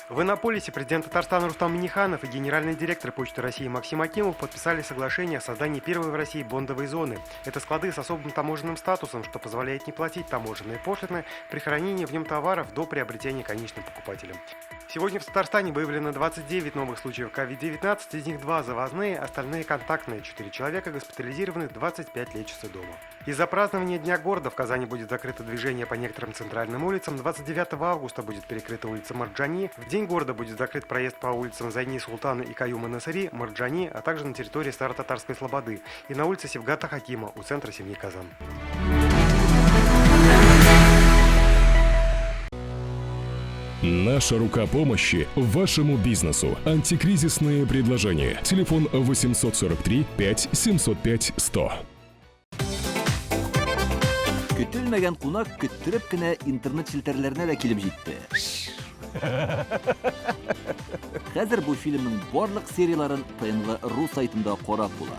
В Иннополисе президент Татарстана Рустам Минниханов и генеральный директор Почты России Максим Акимов подписали соглашение о создании первой в России бондовой зоны. Это склады с особым таможенным статусом, что позволяет не платить таможенные пошлины при хранении в нем товаров до приобретения конечным покупателем. Сегодня в Татарстане выявлено 29 новых случаев COVID-19, из них 2 завозные, остальные контактные. 4 человека госпитализированы, 25 лечатся дома. Из-за празднования Дня города в Казани будет закрыто движение по некоторым центральным улицам. 29 августа будет перекрыта улица Марджани. В день города будет закрыт проезд по улицам Зайни Султана и Каюма Насыри, Марджани, а также на территории Старо-Татарской Слободы и на улице Севгата Хакима у центра семьи Казан. Наша рука помощи вашему бизнесу. Антикризисные предложения. Телефон 843 5 705 100. Көтелмәгән кунак көттөреп кенә интернет челтәрләренә дә килеп җитте. Хәзер бу фильмның барлык серияларын ТНВ.ру сайтында карап була.